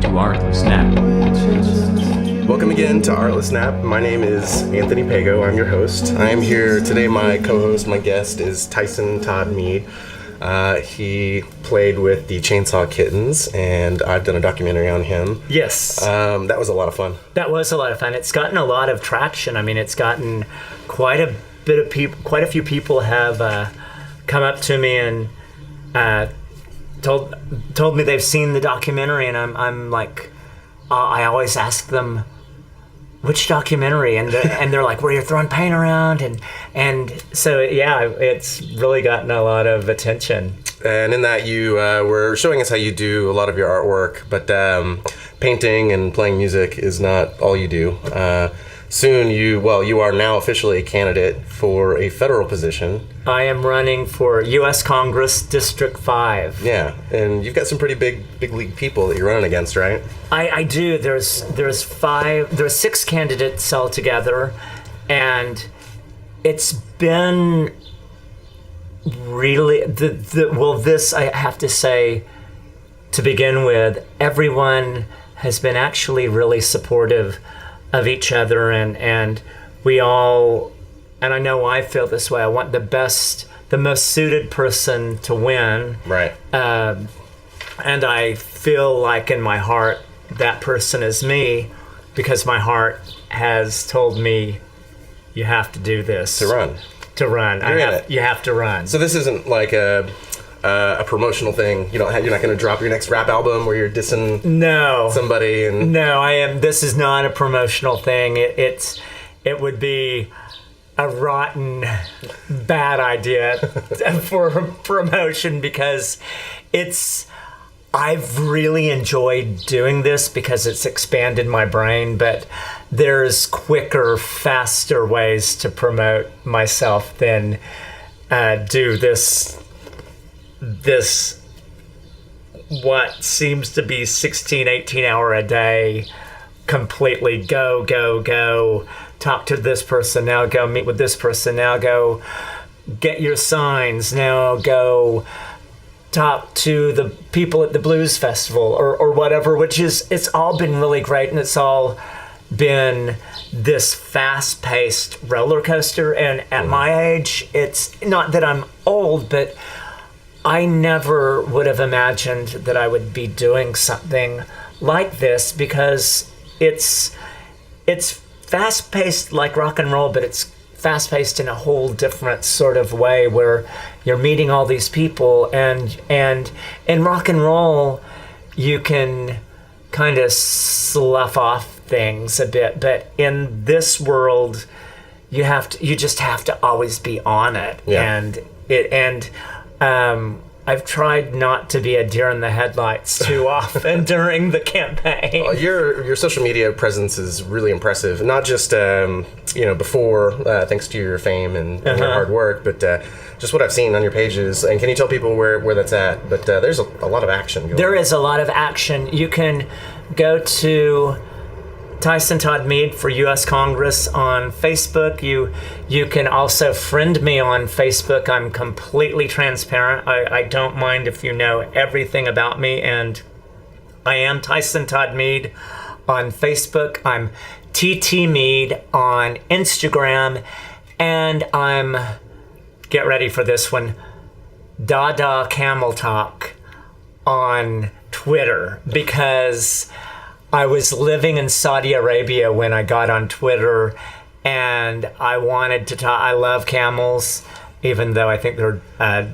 to Artless Nap. Welcome again to Artless Nap. My name is Anthony Pego. I'm your host. I am here today. My co-host, my guest is Tyson Todd Meade. He played with the Chainsaw Kittens, and I've done a documentary on him. Yes. That was a lot of fun. That was a lot of fun. It's gotten a lot of traction. I mean, it's gotten quite a bit of people, quite a few people have come up to me and told me they've seen the documentary, and I'm like, I always ask them, which documentary? And they're like, where you're throwing paint around, and so yeah, it's really gotten a lot of attention. And in that, you were showing us how you do a lot of your artwork, but painting and playing music is not all you do. Soon you are now officially a candidate for a federal position. I am running for U.S. Congress District 5. Yeah, and you've got some pretty big league people that you're running against, right? I do. There's 6 candidates altogether, and it's been really this I have to say to begin with, everyone has been actually really supportive of each other, and we all, and I know I feel this way, I want the most suited person to win. Right. And I feel like in my heart that person is me, because my heart has told me you have to do this. To run. You have to run. So this isn't like a promotional thing. You're not going to drop your next rap album where you're dissing somebody. And No, this is not a promotional thing. It would be a rotten, bad idea for promotion, because I've really enjoyed doing this because it's expanded my brain, but there's quicker, faster ways to promote myself than do this what seems to be 16, 18 hour a day, completely go, talk to this person, now go meet with this person, now go get your signs, now go talk to the people at the blues festival or whatever, it's all been really great, and it's all been this fast-paced roller coaster. And at my age, it's not that I'm old, but I never would have imagined that I would be doing something like this, because it's fast-paced like rock and roll, but it's fast-paced in a whole different sort of way, where you're meeting all these people, and in rock and roll you can kind of slough off things a bit, but in this world you just have to always be on it. Yeah. I've tried not to be a deer in the headlights too often during the campaign. Your social media presence is really impressive. Not just before, thanks to your fame and your hard work, but just what I've seen on your pages. And can you tell people where that's at? But there's a lot of action going on. There is a lot of action. You can go to Tyson Todd Meade for U.S. Congress on Facebook. You can also friend me on Facebook. I'm completely transparent. I don't mind if you know everything about me, and I am Tyson Todd Meade on Facebook. I'm TT Meade on Instagram, and I'm, get ready for this one, Dada Camel Talk on Twitter, because I was living in Saudi Arabia when I got on Twitter, and I wanted to talk. I love camels, even though I think they're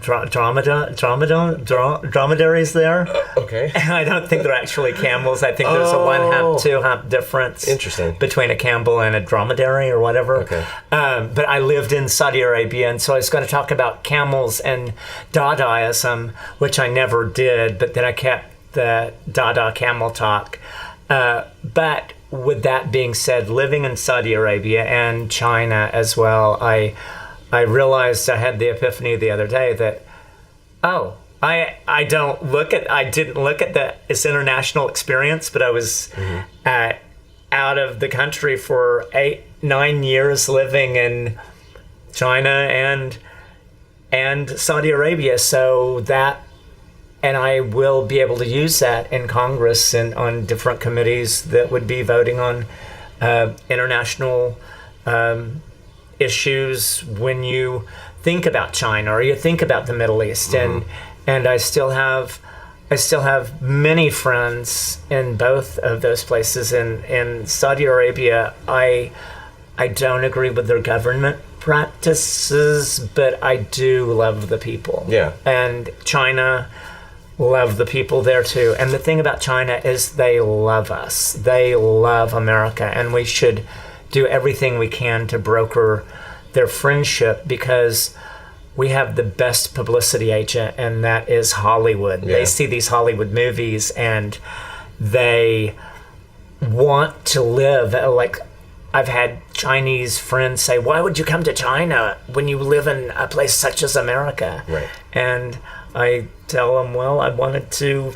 dromedaries there. Okay. I don't think they're actually camels. I think there's a 1 hump, 2 hump difference. Interesting. Between a camel and a dromedary or whatever. Okay. But I lived in Saudi Arabia, and so I was going to talk about camels and Dadaism, which I never did, but then I kept the Dada Camel Talk. But with that being said, living in Saudi Arabia and China as well, I realized, I had the epiphany the other day that, I didn't look at this international experience, but I was out of the country for 8-9 years living in China and Saudi Arabia, so that I will be able to use that in Congress and on different committees that would be voting on international issues when you think about China or you think about the Middle East. And I still have many friends in both of those places. In Saudi Arabia, I don't agree with their government practices, but I do love the people. Yeah. And China, love the people there too. And the thing about China is they love us. They love America, and we should do everything we can to broker their friendship, because we have the best publicity agent, and that is Hollywood. Yeah. They see these Hollywood movies and they want to live like, I've had Chinese friends say, why would you come to China when you live in a place such as America? Right. And I tell them, well, I wanted to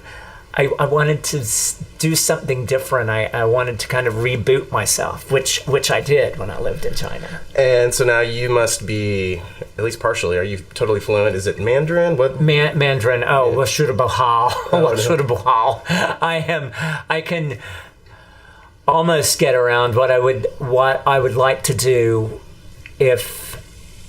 do something different. I wanted to kind of reboot myself, which I did when I lived in China. And so now you must be, at least partially, are you totally fluent? Is it Mandarin? What? Mandarin. Oh, Yeah. 我说得不好. Oh, 我说得不好. I can almost get around what I would like to do if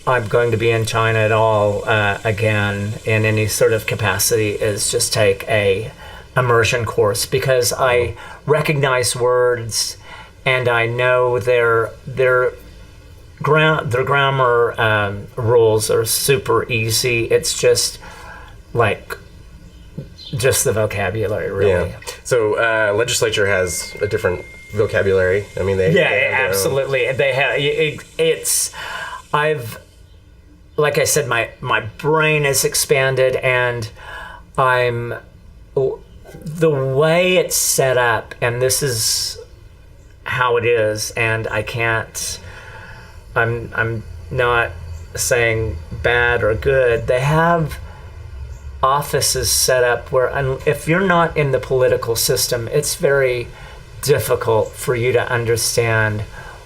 I'm going to be in China at all again in any sort of capacity, is just take a immersion course, because I recognize words and I know their grammar rules are super easy. It's just like the vocabulary, really. Yeah. So legislature has a different vocabulary. I mean, they absolutely. They have like I said, my brain is expanded, and the way it's set up, and this is how it is, and I'm not saying bad or good. They have offices set up where, if you're not in the political system, it's very difficult for you to understand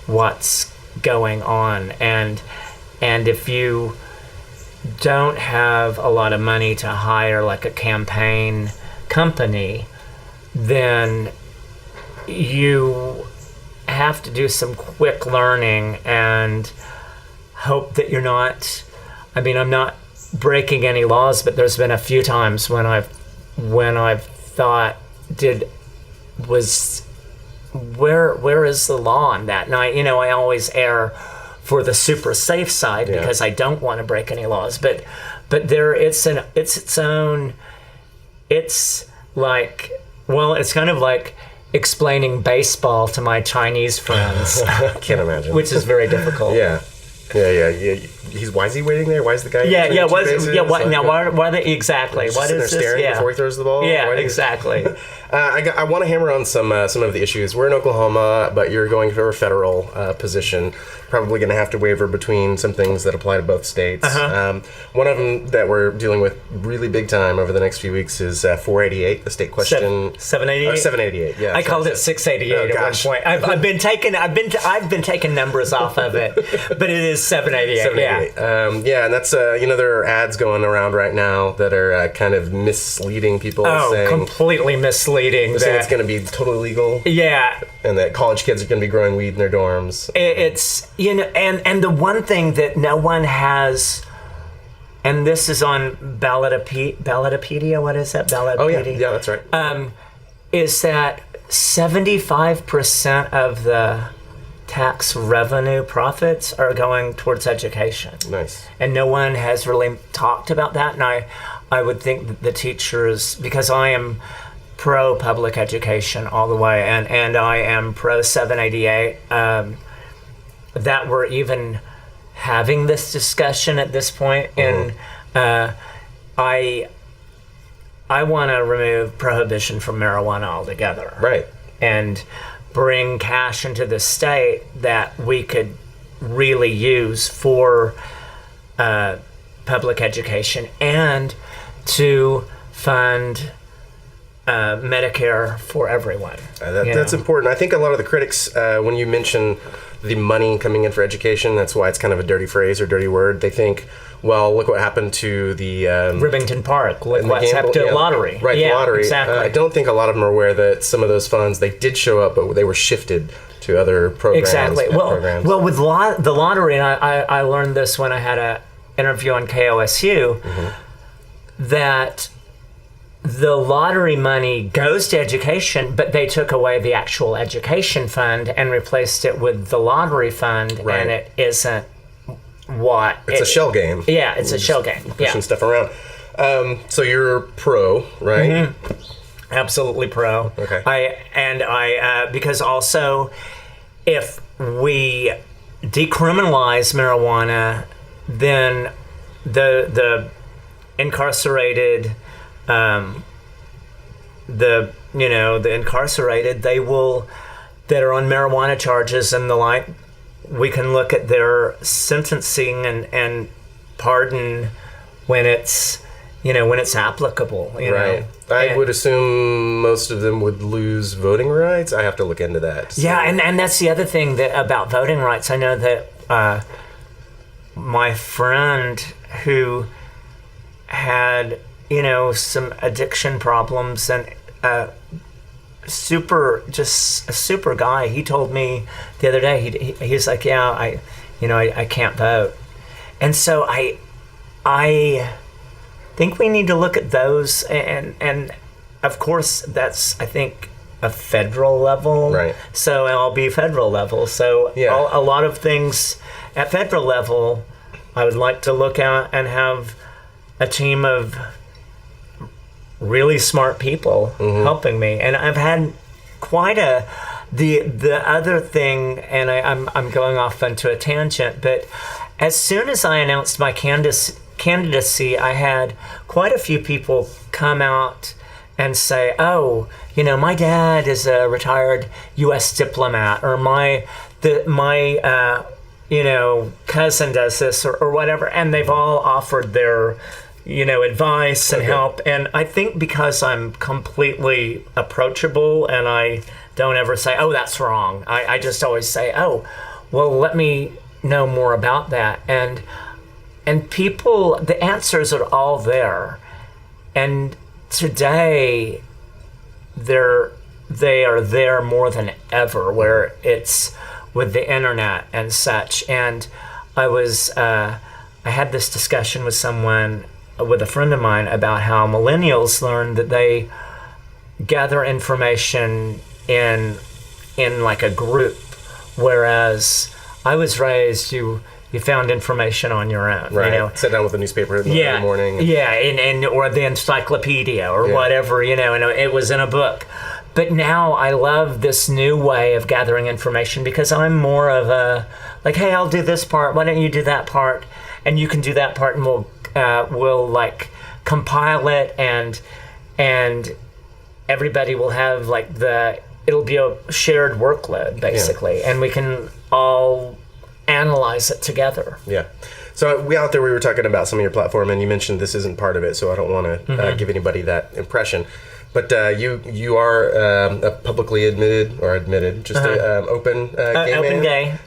what's going on, and if you don't have a lot of money to hire like a campaign company, then you have to do some quick learning and hope that you're not, I'm not breaking any laws, but there's been a few times when I've thought, where is the law on that? And I always err for the super safe side, because I don't want to break any laws, but there it's its own. It's like, well, it's kind of like explaining baseball to my Chinese friends. Can't imagine. Which is very difficult. Yeah. Why is he waiting there? Why is the guy? Why are they exactly? Just what sitting is there staring this? before he throws the ball? Yeah, exactly. I want to hammer on some of the issues. We're in Oklahoma, but you're going for a federal position. Probably going to have to waver between some things that apply to both states. One of them that we're dealing with really big time over the next few weeks is 488, the state question. 788. 788. Yeah. I called it 688 at one point. I've been taking numbers off of it, but it is 788. 788. Yeah, and that's there are ads going around right now that are kind of misleading people. Oh, completely misleading. Saying it's going to be totally legal. Yeah. And that college kids are going to be growing weed in their dorms. It's and the one thing that no one has, and this is on Ballotopedia. What is that? Ballotopedia? Oh yeah, that's right. Is that 75% of the tax revenue profits are going towards education. Nice. And no one has really talked about that. And I would think that the teachers, because I am pro public education all the way, and I am pro 788, that we're even having this discussion at this point. And I want to remove prohibition from marijuana altogether. Right. And bring cash into the state that we could really use for public education and to fund Medicare for everyone. That's important. I think a lot of the critics, when you mention the money coming in for education, that's why it's kind of a dirty phrase or dirty word. They think, well, look what happened to the Rivington Park. Look and what's happened to the lottery. Right, the lottery. Exactly. I don't think a lot of them are aware that some of those funds, they did show up, but they were shifted to other programs. Exactly. Well, with the lottery, and I learned this when I had an interview on KOSU, that the lottery money goes to education, but they took away the actual education fund and replaced it with the lottery fund, and it isn't what... It's a shell game. Yeah, it's a shell game. Pushing stuff around. So you're pro, right? Absolutely pro. Okay. I because also, if we decriminalize marijuana, then the incarcerated, the incarcerated, that are on marijuana charges and the like, we can look at their sentencing and pardon when it's applicable. You know? I would assume most of them would lose voting rights. I have to look into that. So. Yeah, and that's the other thing about voting rights. I know that my friend who had some addiction problems and a super guy. He told me the other day. He's like, yeah, I can't vote, and so I think we need to look at those, and of course that's, I think, a federal level. Right. So I'll be federal level. So a lot of things at federal level, I would like to look at and have a team of really smart people helping me. And I've had quite the other thing, and I'm going off into a tangent, but as soon as I announced my candidacy, I had quite a few people come out and say, oh, my dad is a retired U.S. diplomat, or my cousin does this, or whatever, and they've all offered their advice and help. And I think because I'm completely approachable and I don't ever say, oh, that's wrong. I just always say, oh, well, let me know more about that. And people, the answers are all there. And today, they are there more than ever, where it's with the internet and such. And I had this discussion with a friend of mine, about how millennials learn that they gather information in like a group, whereas I was raised, you found information on your own. Right. Sit down with a newspaper in the morning. And or the encyclopedia or whatever, and it was in a book. But now I love this new way of gathering information, because I'm more of a, like, hey, I'll do this part, why don't you do that part? And you can do that part, and we'll like compile it, and everybody will have it'll be a shared workload, basically, and we can all analyze it together. Yeah. So we were talking about some of your platform, and you mentioned this isn't part of it, so I don't want to give anybody that impression. But you are a publicly admitted, just an open gay man? Open gay.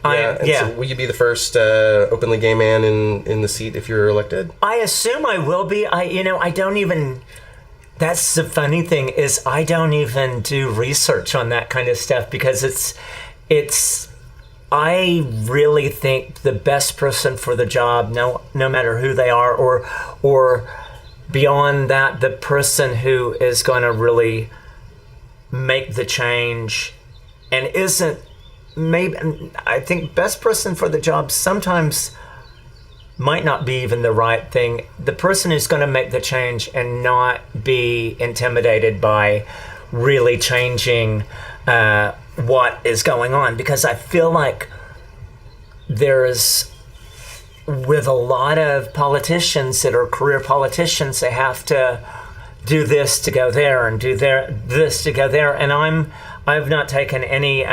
So will you be the first openly gay man in the seat if you're elected? I assume I will be. I don't even... That's the funny thing, is I don't even do research on that kind of stuff, because it's... I really think the best person for the job, no matter who they are, or beyond that, the person who is going to really make the change, and I think best person for the job sometimes might not be even the right thing. The person who's going to make the change and not be intimidated by really changing what is going on, because I feel like with a lot of politicians that are career politicians, they have to do this to go there and do this to go there. And I've not taken any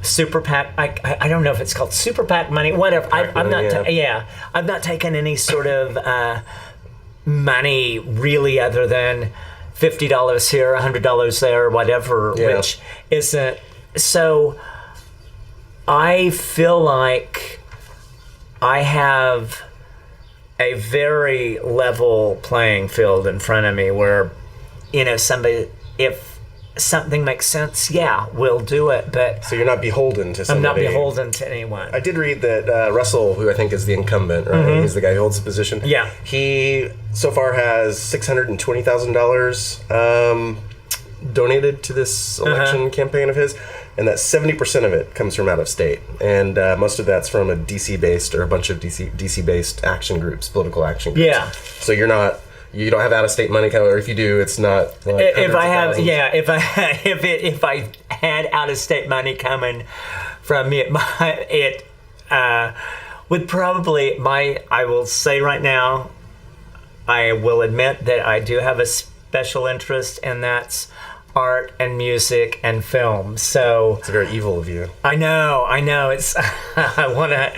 super PAC. I don't know if it's called super PAC money, whatever. I've not taken any sort of money really, other than $50 here, $100 there, whatever, which isn't. So I feel like I have a very level playing field in front of me where, somebody, if something makes sense, yeah, we'll do it. But so you're not beholden to somebody. I'm not beholden to anyone. I did read that Russell, who I think is the incumbent, right? He's the guy who holds the position. Yeah. He so far has $620,000 donated to this election campaign of his, and that 70% of it comes from out of state, and most of that's from a DC-based or a bunch of DC-based action groups, political action groups. Yeah. So you don't have out-of-state money coming, or if you do, it's not like if I had out-of-state money coming from me, it would probably I will say right now, I will admit that I do have a special interest, and that's art and music and film. So it's very evil of you. I know. It's I want to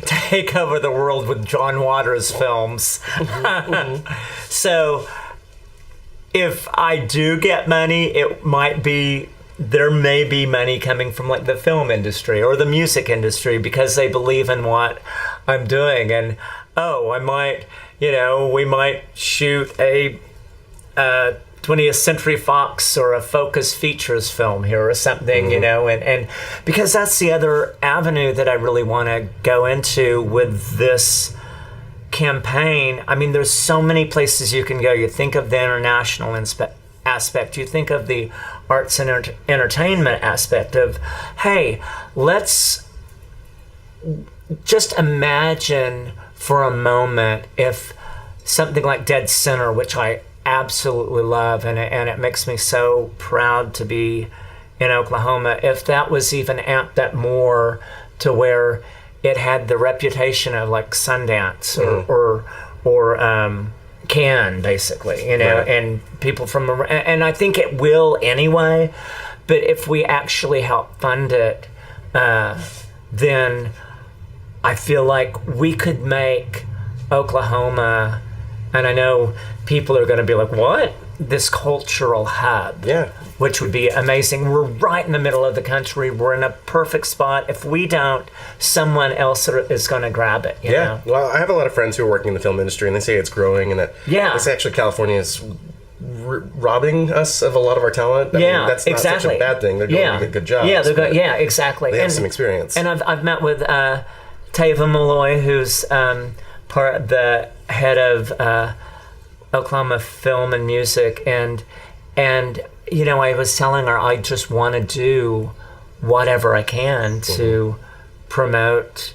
take over the world with John Waters films. So if I do get money, there may be money coming from like the film industry or the music industry because they believe in what I'm doing. And I might, we might shoot a 20th Century Fox or a Focus Features film here or something, and because that's the other avenue that I really want to go into with this campaign. I mean, there's so many places you can go. You think of the international aspect, you think of the arts and entertainment aspect of, hey, let's just imagine for a moment if something like Dead Center, which I absolutely love, and it makes me so proud to be in Oklahoma, if that was even amped up more to where it had the reputation of like Sundance or Cannes, basically, Right. and people from and I think it will anyway, but if we actually help fund it, then I feel like we could make Oklahoma, and I know people are going to be like, what? This cultural hub. Yeah. Which would be amazing. We're right in the middle of the country. We're in a perfect spot. If we don't, someone else is going to grab it. You know? Well, I have a lot of friends who are working in the film industry, and they say it's growing, and that they say actually California is robbing us of a lot of our talent. I mean, that's not such a bad thing. They're doing a good job. Yeah, exactly. They have some experience. And I've met with Tava Malloy, who's the head of Oklahoma Film and Music, and I was telling her I just want to do whatever I can to promote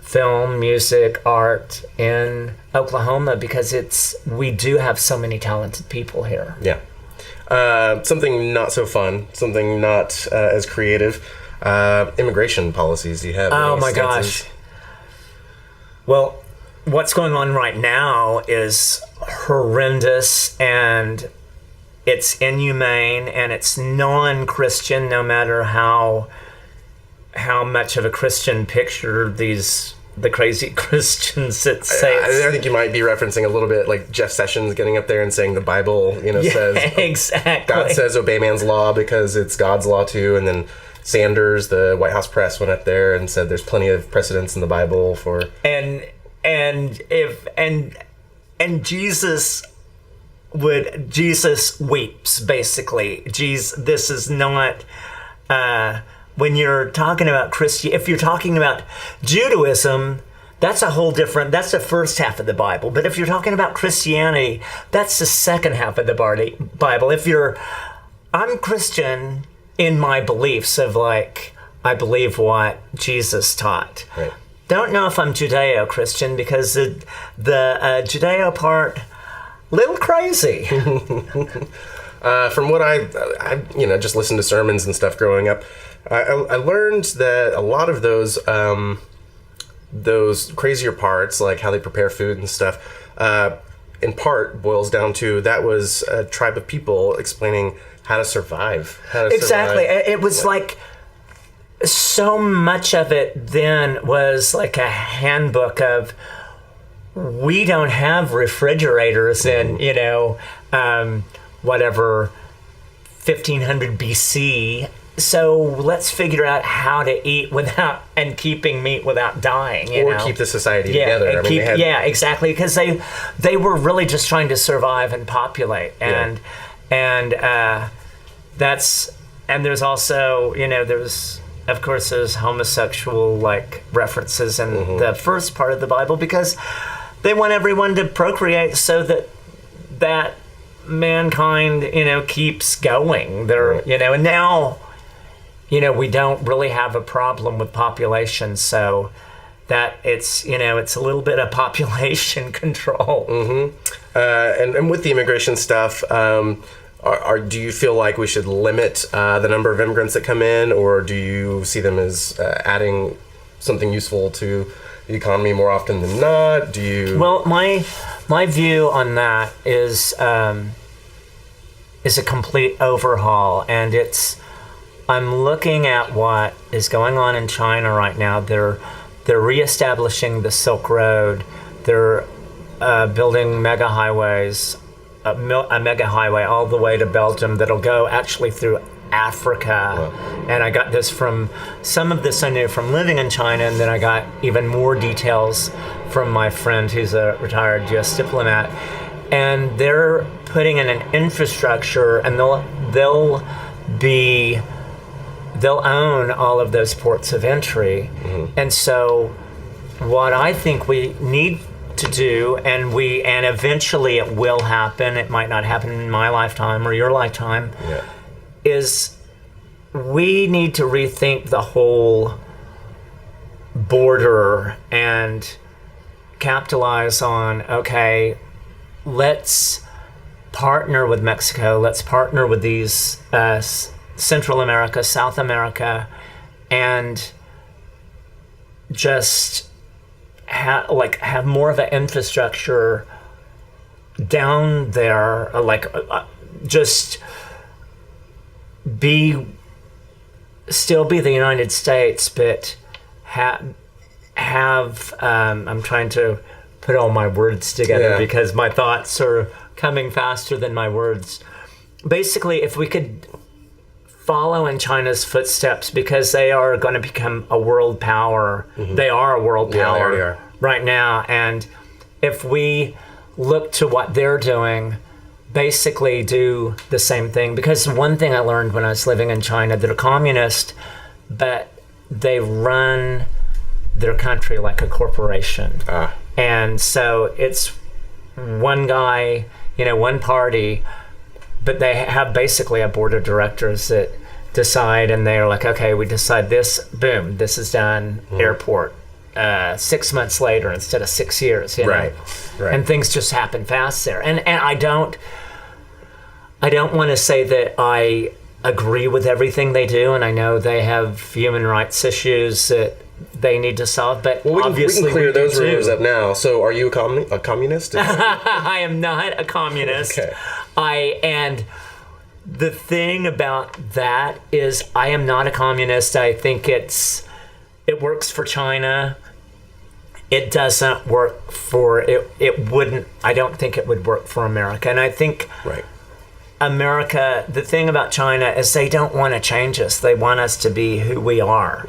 film, music, art in Oklahoma because we do have so many talented people here. Yeah. Something not so fun, something not as creative. Immigration policies. Do you have? Oh my stances? gosh. Well, what's going on right now is horrendous, and it's inhumane, and it's non-Christian, no matter how much of a Christian picture the crazy Christians that say. I think you might be referencing a little bit like Jeff Sessions getting up there and saying the Bible, says exactly. God says obey man's law because it's God's law too, and then Sanders, the White House press, went up there and said there's plenty of precedents in the Bible for and Jesus weeps basically. This is not when you're talking about if you're talking about Judaism, that's a whole different, that's the first half of the Bible. But if you're talking about Christianity, that's the second half of the Bible. I'm Christian in my beliefs of like, I believe what Jesus taught. Right. Don't know if I'm Judeo-Christian because the Judeo part, little crazy. From what I just listened to sermons and stuff growing up, I learned that a lot of those crazier parts, like how they prepare food and stuff, in part boils down to that was a tribe of people explaining how to survive. Exactly. It was like so much of it then was like a handbook of, we don't have refrigerators in, whatever, 1500 BC so let's figure out how to eat without and keeping meat without dying, or keep the society together. And exactly, because they were really just trying to survive and populate, and there's also, there's of course there's homosexual references in the first part of the Bible, because they want everyone to procreate so that mankind keeps going. And now we don't really have a problem with population, so that it's a little bit of population control. And with the immigration stuff, do you feel like we should limit the number of immigrants that come in, or do you see them as adding something useful to the economy more often than not? Do you? Well, my view on that is a complete overhaul, and I'm looking at what is going on in China right now. They're reestablishing the Silk Road. They're building mega highways. A mega highway all the way to Belgium that'll go actually through Africa. Wow. And I got this from, some of this I knew from living in China, and then I got even more details from my friend who's a retired U.S. diplomat. And they're putting in an infrastructure, and they'll own all of those ports of entry. And so what I think we need to do, and eventually it will happen, it might not happen in my lifetime or your lifetime, is we need to rethink the whole border and capitalize on, okay, let's partner with Mexico, let's partner with these Central America, South America, and just have more of an infrastructure down there, just still be the United States, but have I'm trying to put all my words together because my thoughts are coming faster than my words. Basically, if we could follow in China's footsteps, because they are going to become a world power. They are a world power right now. And if we look to what they're doing, basically do the same thing. Because one thing I learned when I was living in China, they're communist, but they run their country like a corporation. And so it's one guy, one party, but they have basically a board of directors that decide, and they're like, okay, we decide this, boom, this is done, airport. 6 months later instead of 6 years, Right. And things just happen fast there. And I don't want to say that I agree with everything they do, and I know they have human rights issues that they need to solve, but obviously we can clear those rumors up now. So are you a communist? I am not a communist. Okay. And the thing about that is I am not a communist. I think it works for China. It doesn't work for it wouldn't. I don't think it would work for America. And I think America, the thing about China is they don't want to change us. They want us to be who we are.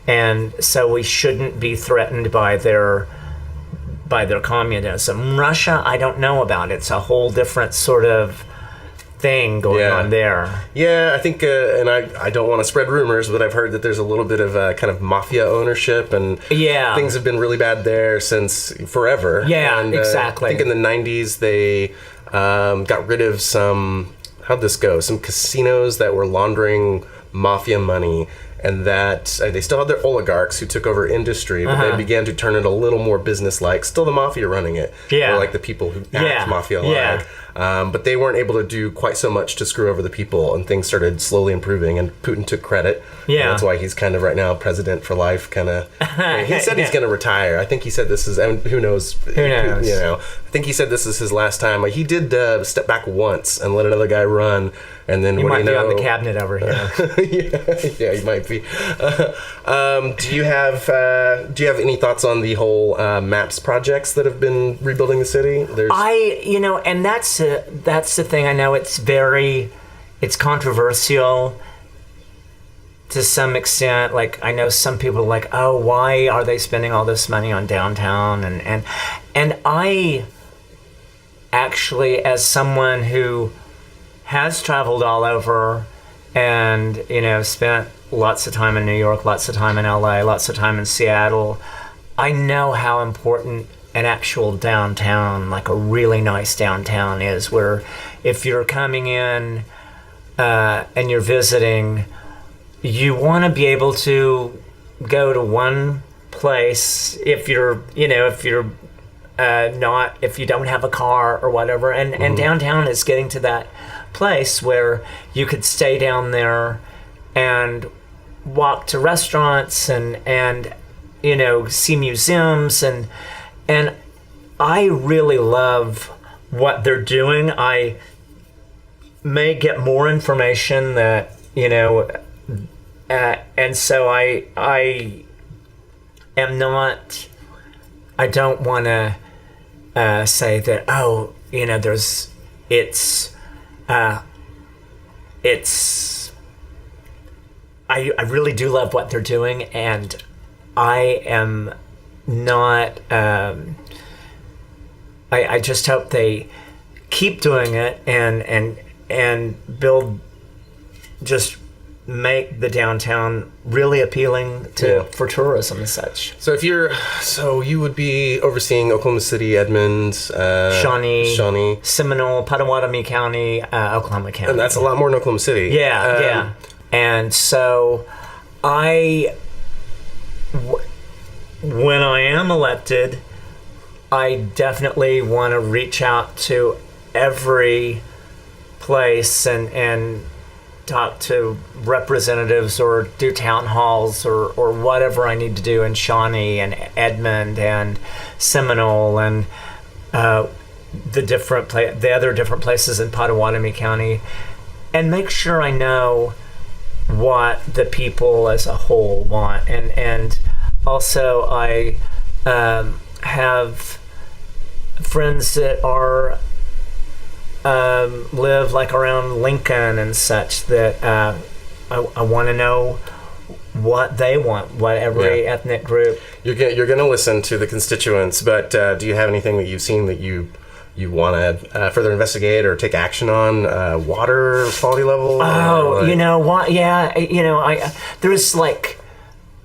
And so we shouldn't be threatened by their communism. Russia, I don't know about. It's a whole different sort of thing going on there. Yeah, I think, and I don't want to spread rumors, but I've heard that there's a little bit of kind of mafia ownership, and things have been really bad there since forever. Yeah, and, exactly. I think in the 90s they got rid of some casinos that were laundering mafia money, and that they still had their oligarchs who took over industry, but they began to turn it a little more business-like. Still the mafia running it, or like the people who act mafia-like. But they weren't able to do quite so much to screw over the people, and things started slowly improving, and Putin took credit. And that's why he's kind of right now president for life, kind of. He said he's going to retire. I think he said this is, and who knows? Who knows? I think he said this is his last time. He did step back once and let another guy run, and then he might be on the cabinet over here. Yeah, he might be. Do you have any thoughts on the whole maps projects that have been rebuilding the city? And that's the thing. I know it's controversial. to some extent, like I know some people are like, oh, why are they spending all this money on downtown? And I actually, as someone who has traveled all over and, spent lots of time in New York, lots of time in LA, lots of time in Seattle, I know how important an actual downtown, like a really nice downtown is, where if you're coming in and you're visiting, you want to be able to go to one place if you're, if you don't have a car or whatever. And downtown is getting to that place where you could stay down there and walk to restaurants and see museums and I really love what they're doing. I may get more information that and so I am not. I don't want to say that. Oh, I really do love what they're doing, and I am not. I just hope they keep doing it and build, just make the downtown really appealing for tourism and such. So you would be overseeing Oklahoma City, Edmond, Shawnee, Seminole, Pottawatomie County, Oklahoma County. And that's a lot more than Oklahoma City. Yeah. And so when I am elected, I definitely want to reach out to every place and talk to representatives or do town halls or whatever I need to do in Shawnee and Edmond and Seminole and the other different places in Pottawatomie County, and make sure I know what the people as a whole want. And also I have friends that are live like around Lincoln and such, that I want to know what they want, what every ethnic group. You're going to listen to the constituents, but do you have anything that you've seen that you want to further investigate or take action on? Water quality level? What? Yeah, there's like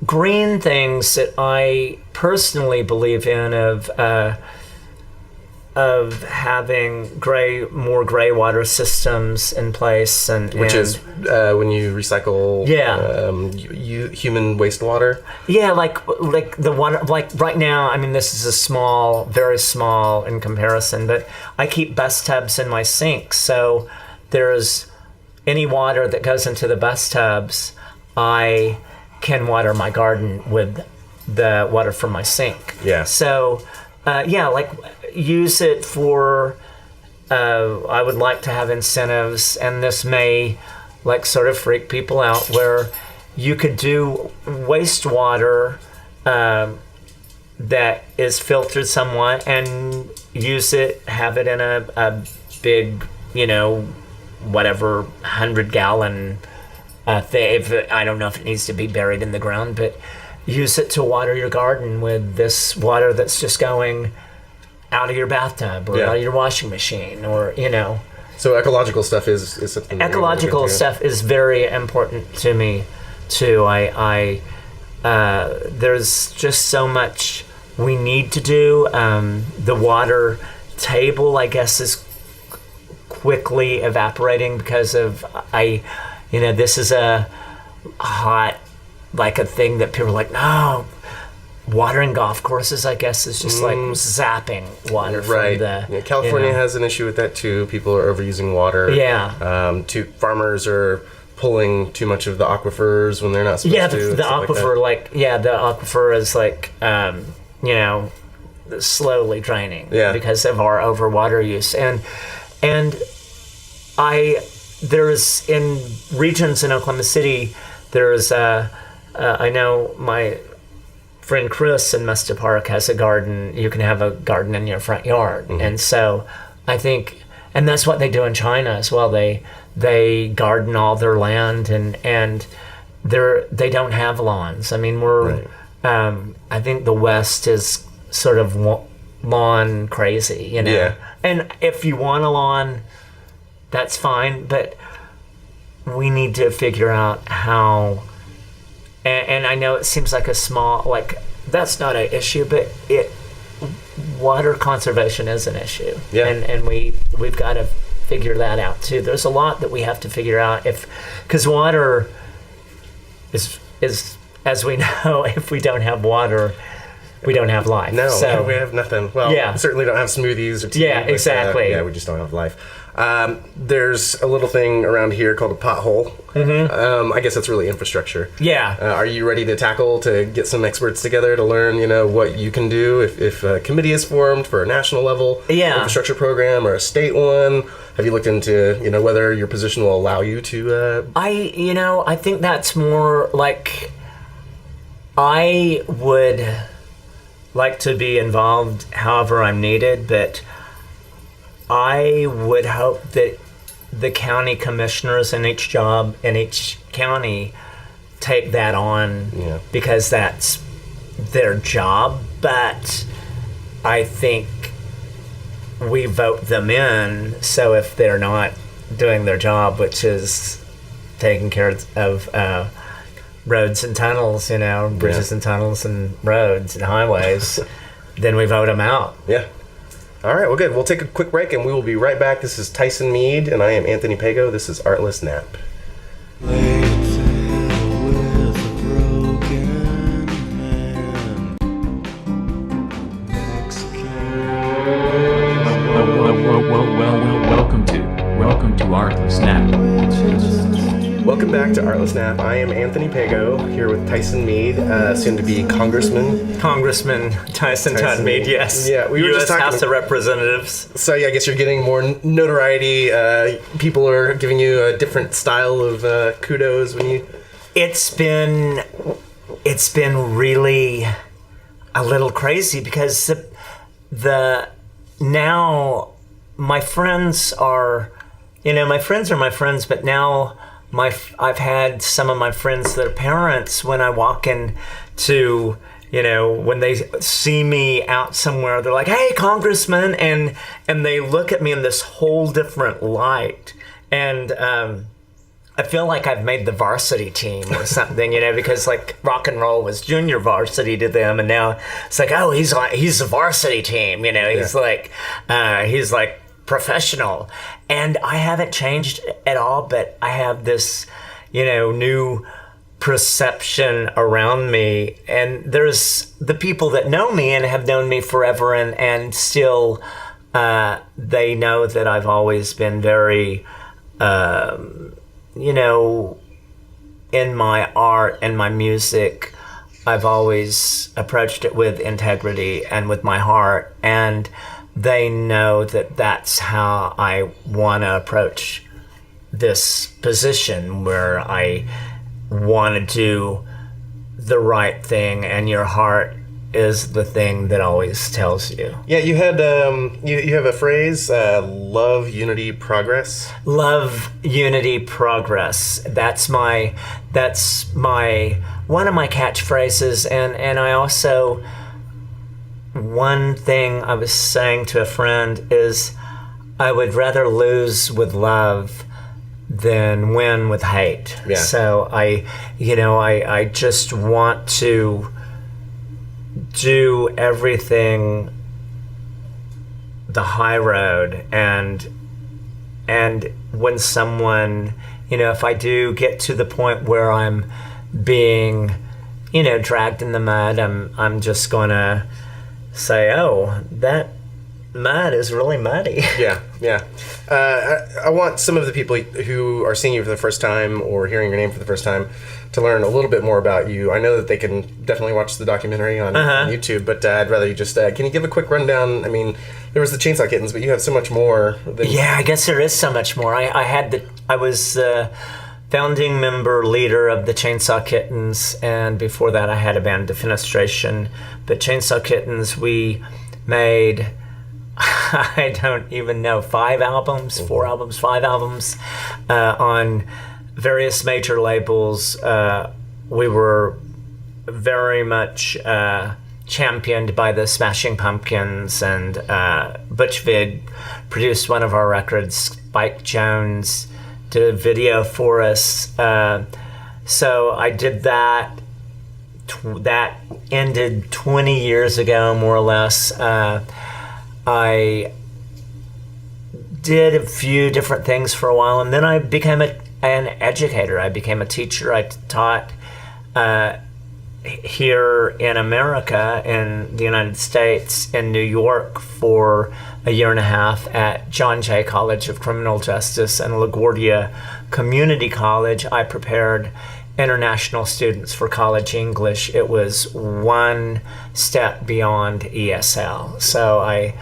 green things that I personally believe in of having more gray water systems in place, which is when you recycle human wastewater. Yeah, like the water, like right now. I mean, this is very small in comparison, but I keep bus tubs in my sink, so there's any water that goes into the bus tubs, I can water my garden with the water from my sink. Yeah. So, use it for, I would like to have incentives, and this may sort of freak people out, where you could do wastewater that is filtered somewhat and have it in a big, whatever 100-gallon thing. I don't know if it needs to be buried in the ground, but use it to water your garden with this water that's just going out of your bathtub or out of your washing machine, or So ecological stuff is something. Ecological stuff is very important to me too. I there's just so much we need to do. The water table, I guess, is quickly evaporating because of this is a hot, a thing that people are like, no. Watering golf courses, I guess, is just like zapping water from the... California has an issue with that too. People are overusing water. Yeah. Farmers are pulling too much of the aquifers when they're not supposed to. The aquifer, the aquifer is slowly draining because of our overwater use. And there's in regions in Oklahoma City, there's I know my friend Chris in Mesta Park has a garden. You can have a garden in your front yard. And so I think, and that's what they do in China as well. They garden all their land, and they don't have lawns. I mean, we're I think the West is sort of lawn crazy, you know. Yeah. And if you want a lawn, that's fine, but we need to figure out how. And I know it seems like a small, like that's not an issue, but water conservation is an issue. Yeah. And we've got to figure that out too. There's a lot that we have to figure out because water is as we know, if we don't have water, we don't have life. No, so, we have nothing. Well, we certainly don't have smoothies or tea. Yeah, exactly. We just don't have life. There's a little thing around here called a pothole. I guess that's really infrastructure. Yeah. Are you ready to get some experts together to learn, what you can do if a committee is formed for a national level infrastructure program or a state one? Have you looked into, whether your position will allow you to? I think that's more like I would like to be involved however I'm needed, but I would hope that the county commissioners in each county take that on because that's their job. But I think we vote them in, so if they're not doing their job, which is taking care of roads and tunnels, bridges and tunnels and roads and highways, then we vote them out. Yeah. All right, well, good. We'll take a quick break, and we will be right back. This is Tyson Meade, and I am Anthony Pego. This is Artless Nap. Welcome to Artless Nap. Welcome back to Artless Nap. I am Anthony Pego, here with Tyson Meade, soon to be Congressman Tyson Todd Meade, yes. Yeah, we were U.S. just talking. House of Representatives. So I guess you're getting more notoriety. People are giving you a different style of kudos when you. It's been really a little crazy because the now my friends are my friends, but now. I've had some of my friends that are parents when I walk in to, when they see me out somewhere, they're like, "Hey, Congressman," and they look at me in this whole different light. And I feel like I've made the varsity team or something, because like rock and roll was junior varsity to them, and now it's like, oh, he's a varsity team, he's like professional. And I haven't changed at all, but I have this, new perception around me. And there's the people that know me and have known me forever, and still they know that I've always been very, in my art and my music, I've always approached it with integrity and with my heart. And they know that that's how I want to approach this position, where I want to do the right thing, and your heart is the thing that always tells you. Yeah, you had you have a phrase, love, unity, progress. Love, unity, progress. That's my one of my catchphrases, and I also. One thing I was saying to a friend is I would rather lose with love than win with hate. Yeah. So I just want to do everything the high road, and when someone, if I do get to the point where I'm being, dragged in the mud, I'm just gonna say, oh, that mud is really muddy. Yeah. I want some of the people who are seeing you for the first time or hearing your name for the first time to learn a little bit more about you. I know that they can definitely watch the documentary on YouTube, but I'd rather you just, can you give a quick rundown? I mean, there was the Chainsaw Kittens, but you have so much more. Yeah, I guess there is so much more. I was founding member leader of the Chainsaw Kittens, and before that I had a band, Defenestration. But Chainsaw Kittens, we made, I don't even know, 5 albums on various major labels. We were very much championed by the Smashing Pumpkins, and Butch Vig produced one of our records. Spike Jones did a video for us. So I did that. That ended 20 years ago, more or less. I did a few different things for a while, and then I became an educator. I became a teacher. I taught here in America, in the United States, in New York for a year and a half at John Jay College of Criminal Justice and LaGuardia Community College. I prepared international students for college English. It was one step beyond ESL. So I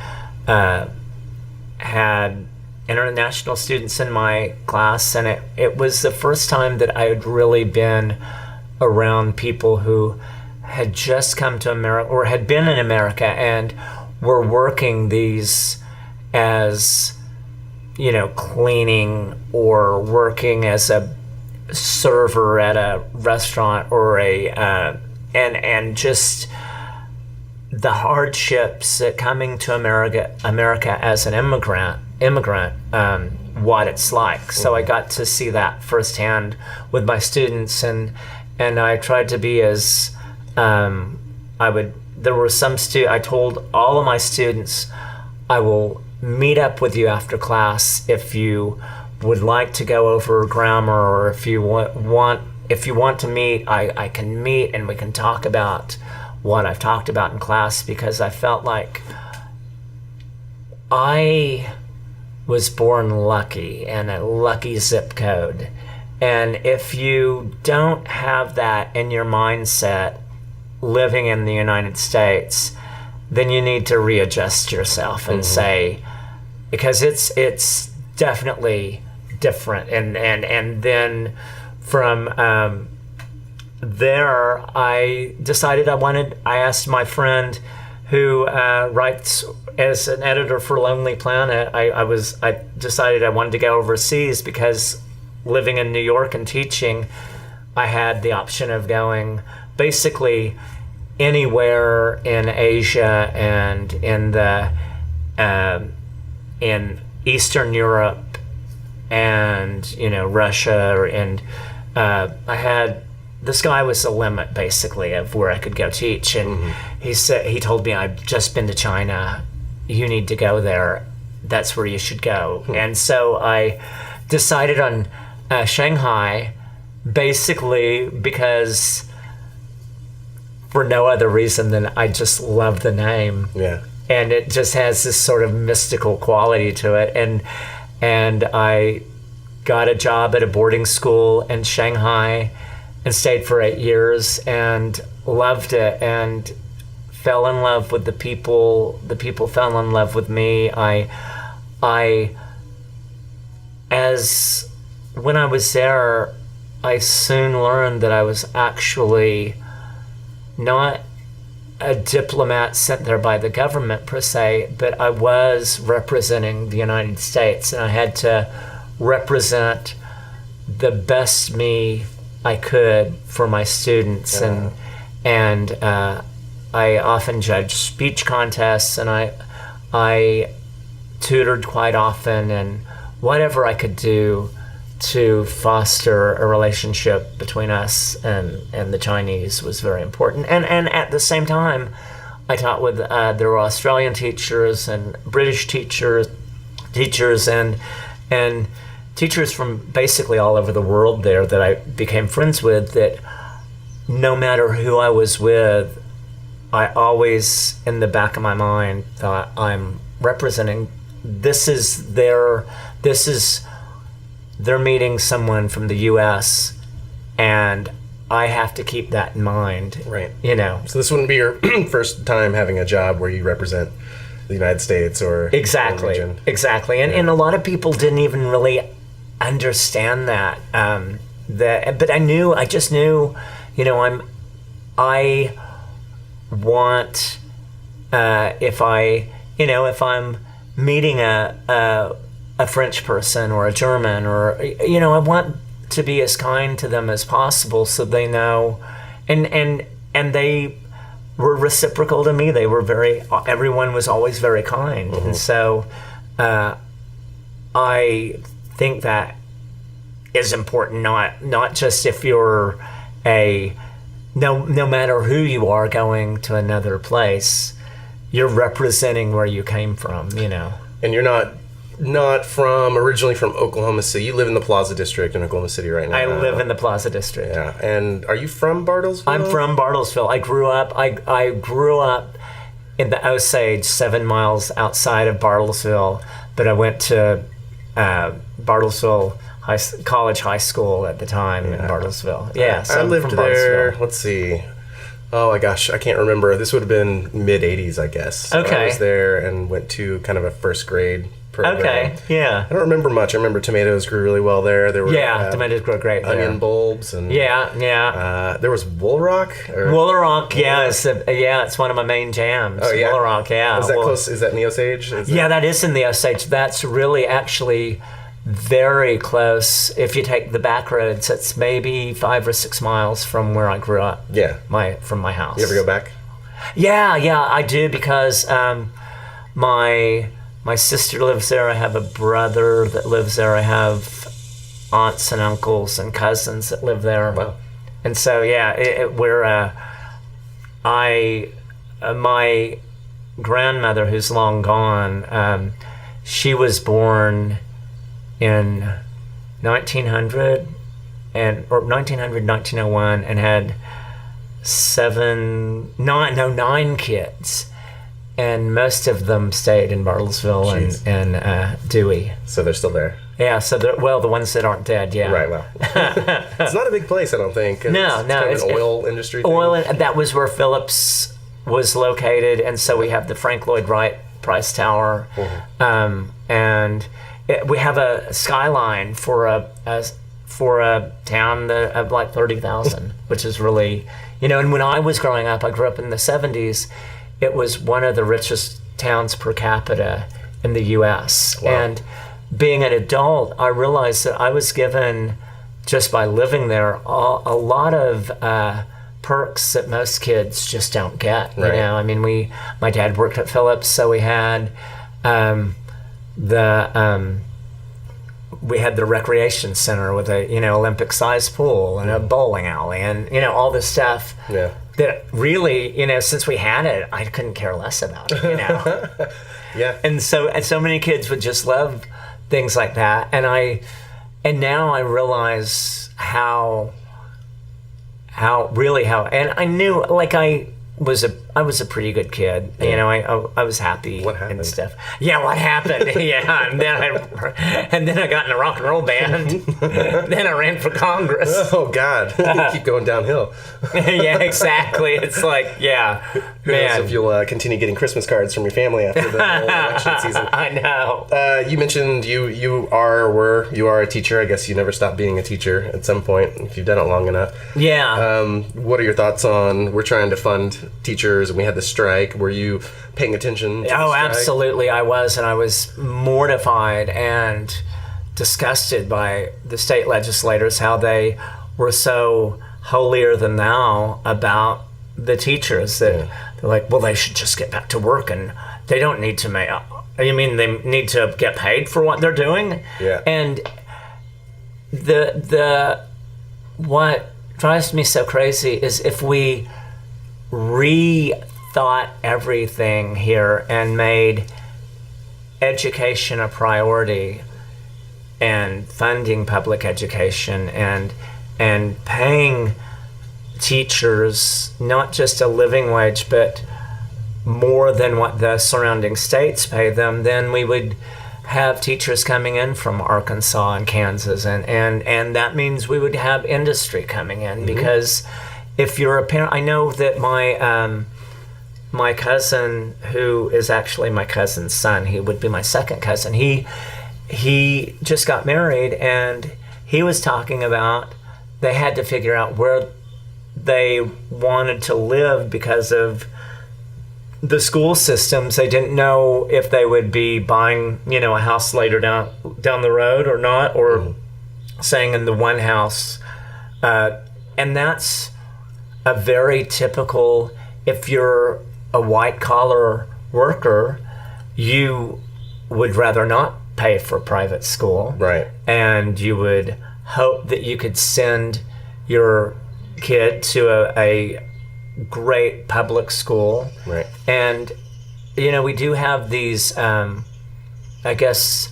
had international students in my class, and it was the first time that I had really been around people who had just come to America or had been in America and were working these as, cleaning or working as a server at a restaurant or and just the hardships that coming to America as an immigrant, what it's like. So I got to see that firsthand with my students, and I tried to be as there were some I told all of my students, I will meet up with you after class if you would like to go over grammar, or if you want to meet, I can meet and we can talk about what I've talked about in class, because I felt like I was born lucky and a lucky zip code. And if you don't have that in your mindset living in the United States, then you need to readjust yourself and say, because it's definitely different. And then from there, I decided I asked my friend who writes as an editor for Lonely Planet, I decided I wanted to go overseas, because living in New York and teaching, I had the option of going basically anywhere in Asia and in Eastern Europe and Russia, and I had, the sky was the limit basically of where I could go teach. And he told me, I've just been to China, you need to go there, that's where you should go. And so I decided on Shanghai, basically because for no other reason than I just love the name. Yeah. And it just has this sort of mystical quality to it. And I got a job at a boarding school in Shanghai and stayed for 8 years and loved it and fell in love with the people. The people fell in love with me. When I was there, I soon learned that I was actually not a diplomat sent there by the government per se, but I was representing the United States, and I had to represent the best me I could for my students. And I often judged speech contests, and I tutored quite often, and whatever I could do to foster a relationship between us and the Chinese was very important. And at the same time, I taught with there were Australian teachers and British teachers and teachers from basically all over the world there that I became friends with, that no matter who I was with, I always, in the back of my mind, thought, I'm representing, they're meeting someone from the U.S., and I have to keep that in mind. Right. So this wouldn't be your first time having a job where you represent the United States or exactly. And a lot of people didn't even really understand that. But I just knew, I want, if I'm meeting a French person or a German, or I want to be as kind to them as possible, so they know, and they were reciprocal to me. They were everyone was always very kind, and so I think that is important. Not just if you're no matter who you are going to another place, you're representing where you came from, And you're not originally from Oklahoma City. You live in the Plaza District in Oklahoma City right now. I live in the Plaza District. Yeah. And are you from Bartlesville? I'm from Bartlesville. I grew up in the Osage, 7 miles outside of Bartlesville, but I went to Bartlesville College High School at the time in Bartlesville. Yeah, so I lived there. Let's see. Oh my gosh, I can't remember. This would have been mid 80s, I guess. Okay. I was there and went to kind of a first grade program. Okay, yeah. I don't remember much. I remember tomatoes grew really well there. There were tomatoes grow great there. Onion bulbs and there was Woolaroc. Woolaroc, it's one of my main jams. Oh yeah, Woolaroc, yeah. Is that close? Is that in the Osage? That is in the Osage. That's really actually very close. If you take the back roads, it's maybe 5 or 6 miles from where I grew up. Yeah, from my house. You ever go back? Yeah, I do, because my sister lives there. I have a brother that lives there. I have aunts and uncles and cousins that live there. Wow. And so my grandmother, who's long gone, she was born in 1900 1901 and had 9 kids, and most of them stayed in Bartlesville and Dewey. So they're still there. Yeah, so the ones that aren't dead, yeah. Right, well. It's not a big place, I don't think. No, it's kind of an oil industry thing. That was where Phillips was located, and so we have the Frank Lloyd Wright Price Tower, and we have a skyline for a town of like 30,000, which is really, and when I was growing up, I grew up in the 70s, it was one of the richest towns per capita in the U.S. Wow. And being an adult, I realized that I was given, just by living there, a lot of perks that most kids just don't get. Right. I mean, my dad worked at Phillips, so we had we had the recreation center with a Olympic-sized pool and a bowling alley and all this stuff. Yeah. That really, since we had it, I couldn't care less about it. Yeah. And so many kids would just love things like that, and now I realize how, and I knew, like, I was a pretty good kid. Yeah. I was happy. What happened? And stuff. Yeah, what happened? Yeah, and then I got in a rock and roll band. Then I ran for Congress. Oh God, keep going downhill. Yeah, exactly. It's like, man. Who knows if you'll continue getting Christmas cards from your family after the whole election season? I know. You mentioned you are a teacher. I guess you never stopped being a teacher at some point if you've done it long enough. Yeah. What are your thoughts on, we're trying to fund teachers and we had the strike? Were you paying attention to the strike? Absolutely I was, and I was mortified and disgusted by the state legislators, how they were so holier than thou about the teachers, that they're like, well, they should just get back to work and they don't need to make, they need to get paid for what they're doing. Yeah. And what drives me so crazy is if we rethought everything here and made education a priority and funding public education and paying teachers not just a living wage but more than what the surrounding states pay them, then we would have teachers coming in from Arkansas and Kansas, and that means we would have industry coming in. Because if you're a parent, I know that my cousin, who is actually my cousin's son, he would be my second cousin, he just got married, and he was talking about they had to figure out where they wanted to live because of the school systems. They didn't know if they would be buying, a house later down the road or not, or saying in the one house, and that's a very typical, if you're a white collar worker, you would rather not pay for private school. Right. And you would hope that you could send your kid to a great public school. Right. And, you know, we do have these, I guess,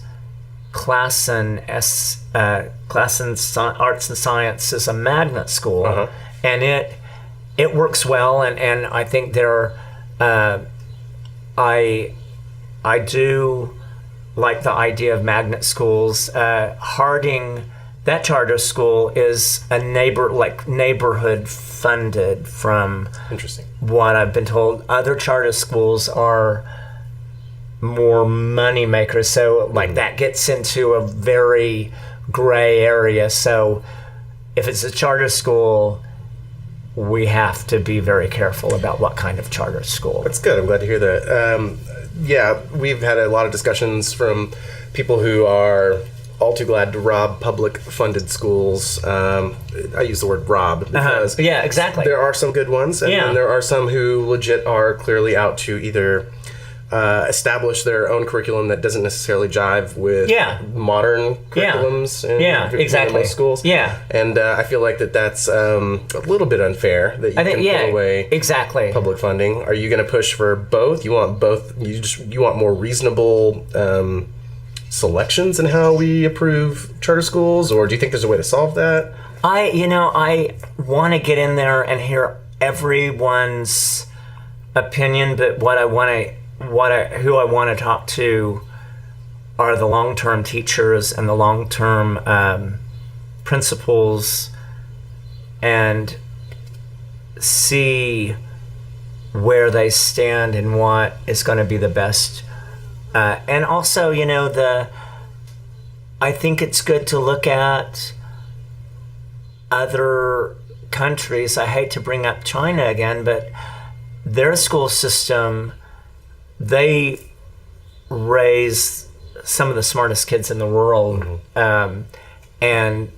class and arts and science is a magnet school, and it works well, and I think there I do like the idea of magnet schools. Harding, that charter school is a neighborhood funded, from Interesting. what I've been told. Other charter schools are more money makers, so like that gets into a very gray area. So if it's a charter school, we have to be very careful about what kind of charter school. That's good. I'm glad to hear that. Yeah, we've had a lot of discussions from people who are all too glad to rob public-funded schools. I use the word rob because Yeah, exactly. there are some good ones, and then there are some who legit are clearly out to either establish their own curriculum that doesn't necessarily jive with modern curriculums in most schools. Yeah. And I feel like that's a little bit unfair that you can pull away exactly public funding. Are you going to push for both? You want both? You want more reasonable selections in how we approve charter schools, or do you think there's a way to solve that? I want to get in there and hear everyone's opinion, but who I want to talk to are the long-term teachers and the long-term principals, and see where they stand and what is going to be the best. And also, I think it's good to look at other countries. I hate to bring up China again, but their school system, they raise some of the smartest kids in the world, and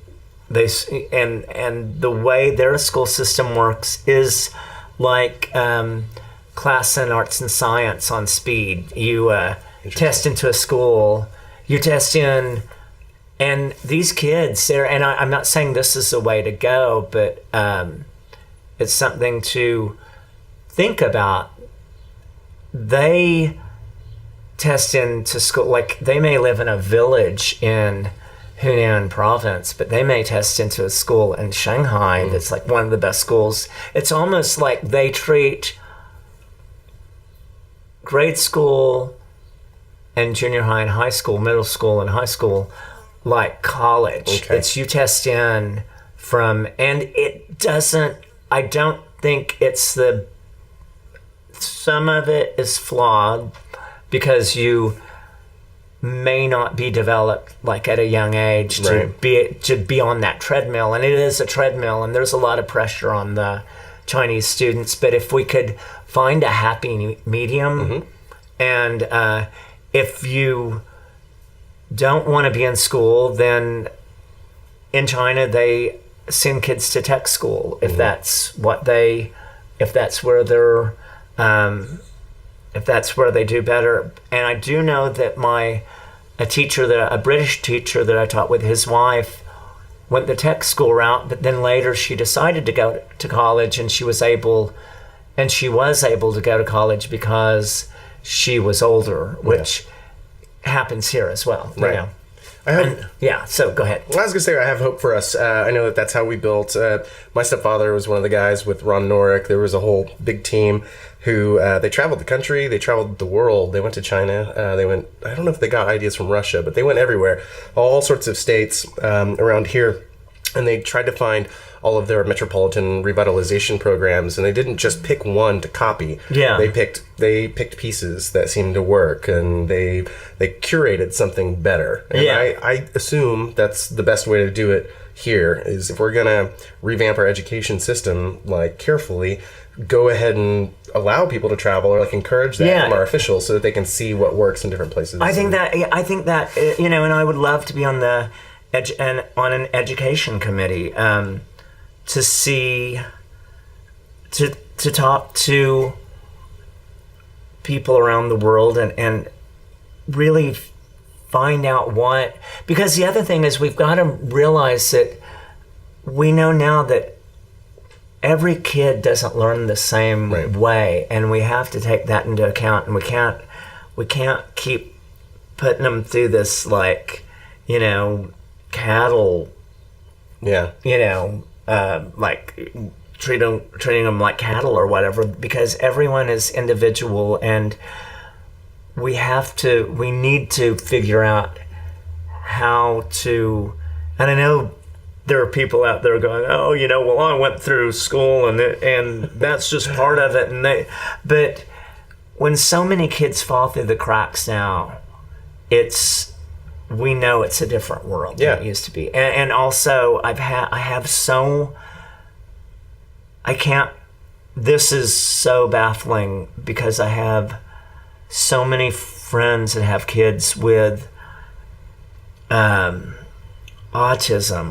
the way their school system works is like class in arts and science on speed. You test into a school, you test in, and these kids, and I'm not saying this is the way to go, but it's something to think about. They test into school, like they may live in a village in Hunan province, but they may test into a school in Shanghai that's like one of the best schools. It's almost like they treat grade school and junior high and high school, middle school and high school, like college. Okay. It's you test in from, and it doesn't, I don't think it's some of it is flawed because you may not be developed like at a young age to be on that treadmill, and it is a treadmill, and there's a lot of pressure on the Chinese students. But if we could find a happy medium, and if you don't want to be in school, then in China they send kids to tech school if that's where they're if that's where they do better. And I do know that a British teacher that I taught with, his wife went the tech school route, but then later she decided to go to college, and she was able to go to college because she was older, which happens here as well. Right. So go ahead. Well, I was going to say, I have hope for us. I know that's how we built. My stepfather was one of the guys with Ron Norick. There was a whole big team who, they traveled the country, they traveled the world. They went to China. They went, I don't know if they got ideas from Russia, but they went everywhere, all sorts of states around here. And they tried to find all of their metropolitan revitalization programs, and they didn't just pick one to copy. Yeah. They picked pieces that seemed to work, and they curated something better. And I assume that's the best way to do it here, is if we're gonna revamp our education system, like, carefully, go ahead and allow people to travel, or like encourage that from our officials so that they can see what works in different places. I think that, and I would love to be on the and on an education committee to see to talk to people around the world and really find out what, because the other thing is we've got to realize that we know now that every kid doesn't learn the same way, and we have to take that into account, and we can't keep putting them through this like, cattle, like treating them like cattle or whatever, because everyone is individual, and we need to figure out how to, and I know there are people out there going, oh, well, I went through school and that's just part of it. But when so many kids fall through the cracks now, we know it's a different world than it used to be. And also this is so baffling because I have so many friends that have kids with autism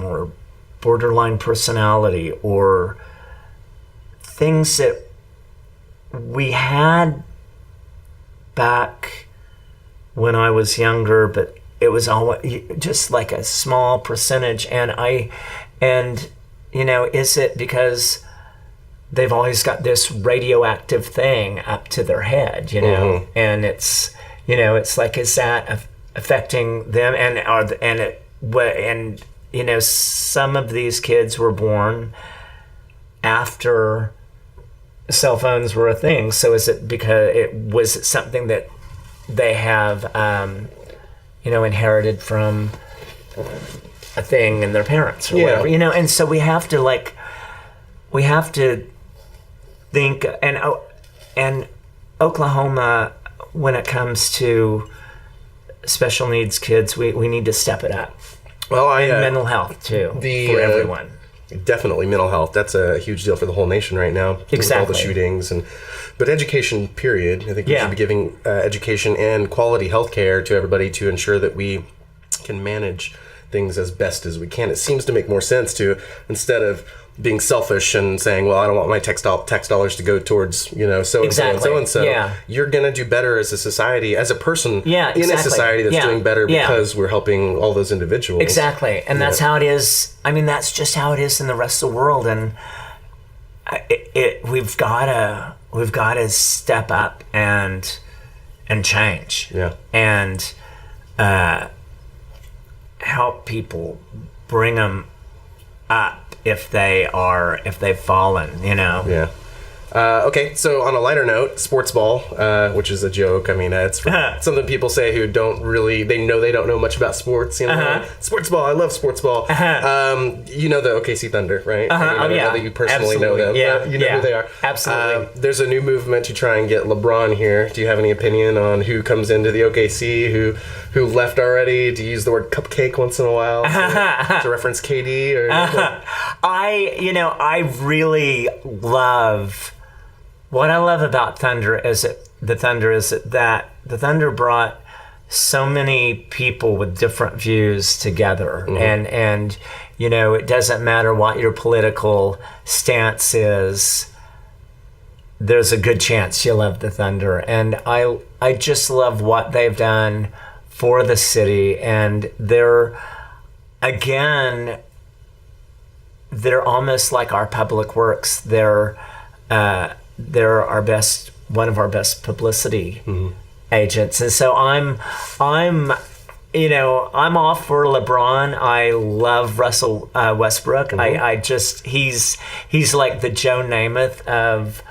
or borderline personality or things that we had back when I was younger, but it was always just like a small percentage. Is it because they've always got this radioactive thing up to their head, and it's like, is that affecting them? And some of these kids were born after cell phones were a thing. So is it because was it something that they have, inherited from a thing in their parents or whatever, And so we have to think, and Oklahoma, when it comes to special needs kids, we need to step it up. Well, and mental health too, for everyone. Definitely mental health. That's a huge deal for the whole nation right now. Exactly. With all the shootings but education, period. I think we should be giving education and quality health care to everybody to ensure that we can manage things as best as we can. It seems to make more sense to, instead of being selfish and saying, well, I don't want my tax dollars to go towards, so-and-so and so-and-so. Yeah. You're going to do better as a society, as a person in a society that's doing better because we're helping all those individuals. Exactly. And that's how it is. I mean, that's just how it is in the rest of the world. And we've got to step up and change. Yeah. And help people, bring them up if they've fallen, Yeah. Okay, so on a lighter note, Sportsball, which is a joke. I mean, it's something people say who don't know much about sports. Sportsball, I love Sportsball. The OKC Thunder, right? I know that you personally know them. Yeah, you know who they are. Absolutely. There's a new movement to try and get LeBron here. Do you have any opinion on who comes into the OKC, who left already? Do you use the word cupcake once in a while to reference KD? Or I really love. What I love about Thunder is that the Thunder brought so many people with different views together, and it doesn't matter what your political stance is. There's a good chance you love the Thunder, and I just love what they've done for the city, and they're almost like our public works. They're one of our best publicity agents, and so I'm all for LeBron. I love Russell Westbrook. He's like the Joe Namath of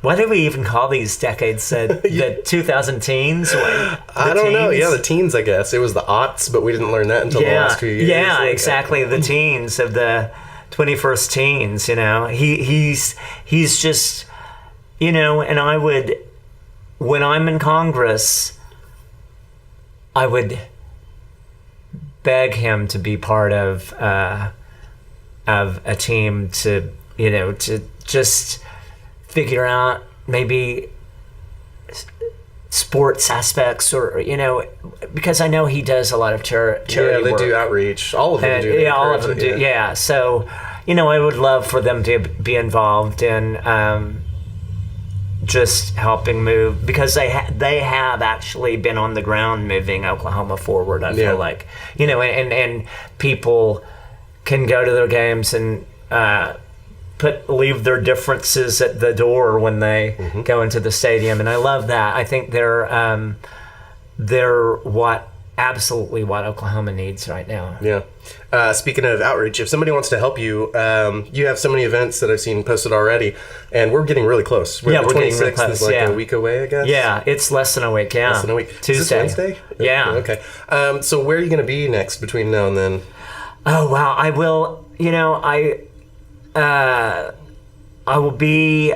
what do we even call these decades? The 2000 teens? I don't know. Yeah, the teens, I guess. It was the aughts, but we didn't learn that until the last few years. Yeah, exactly. The teens of the 21st teens, he's just, and I would, when I'm in Congress, I would beg him to be part of a team to just figure out maybe sports aspects, or because I know he does a lot of charity Yeah, they work. do outreach. All of them And, do. They yeah, all of encourage them it, do. Yeah. So, I would love for them to be involved in just helping move, because they have actually been on the ground moving Oklahoma forward. I feel like, and people can go to their games and leave their differences at the door when they go into the stadium, and I love that. I think they're absolutely what Oklahoma needs right now. Yeah. Speaking of outreach, if somebody wants to help you, you have so many events that I've seen posted already, and we're getting really close. We're getting really close. Is like a week away, I guess. Yeah, it's less than a week. Yeah, less than a week. Tuesday. Is this Wednesday? Yeah. Okay. So where are you going to be next between now and then? Oh wow, I will. I will be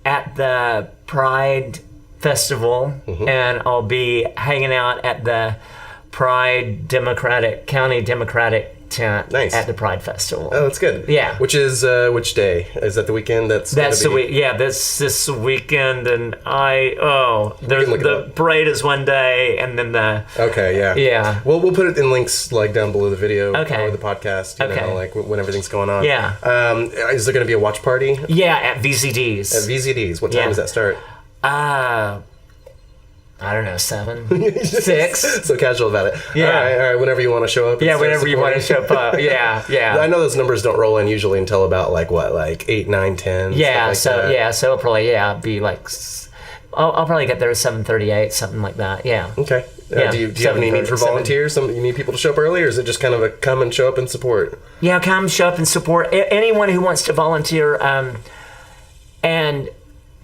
at the Pride Festival, and I'll be hanging out at the Pride County Democratic tent at the Pride Festival. Oh, that's good. Yeah. Which is which day? Is that the weekend? That's the week. Yeah, that's this weekend, and the parade is one day, and then the. Okay. Yeah. Yeah. Well, we'll put it in links like down below the video or the podcast. You know, like when everything's going on. Yeah. Is there going to be a watch party? Yeah, at VZD's. At VZD's. What time does that start? I don't know, 7, 6. So casual about it. Yeah. All right. Whenever you want to show up. Yeah, whenever you want to show up. Yeah. I know those numbers don't roll in usually until about like 8, 9, 10. Yeah. So it'll probably be like. I'll probably get there at 7:38, something like that. Yeah. Okay. Do you have any need for volunteers? You need people to show up early, or is it just kind of a come and show up and support? Yeah, come show up and support anyone who wants to volunteer. And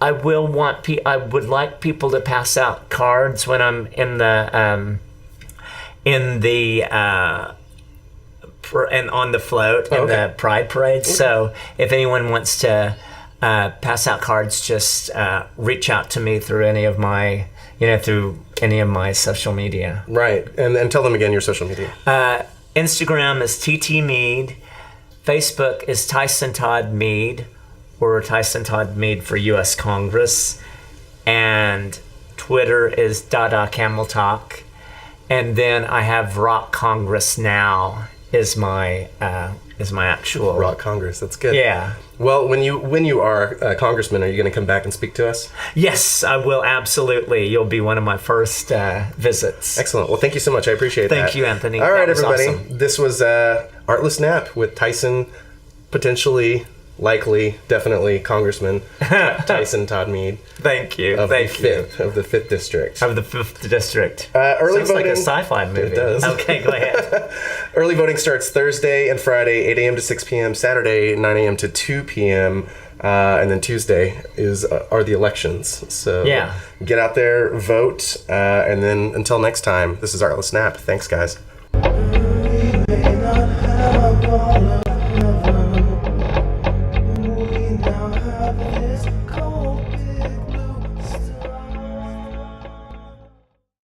I would like people to pass out cards when I'm in the and on the float in the Pride Parade. So if anyone wants to pass out cards, just reach out to me through any of my social media. Right, and tell them again your social media. Instagram is TT Meade. Facebook is Tyson Todd Meade, or Tyson Todd Meade for U.S. Congress, and Twitter is Dada Camel Talk, and then I have Rock Congress Now is my actual Rock Congress. That's good. Yeah. Well, when you are a congressman, are you going to come back and speak to us? Yes, I will, absolutely. You'll be one of my first visits. Excellent. Well, thank you so much. I appreciate that. Thank you, Anthony. All right, everybody. Awesome. This was Artless Nap with Tyson, potentially, likely, definitely, Congressman Tyson Todd Meade. Thank you. Of the 5th District. Of the 5th District. Early Sounds voting. like a sci-fi movie. It does. Okay, go ahead. Early voting starts Thursday and Friday, 8 a.m. to 6 p.m., Saturday, 9 a.m. to 2 p.m., and then Tuesday are the elections. So get out there, vote, and then until next time, this is Artless Nap. Thanks, guys.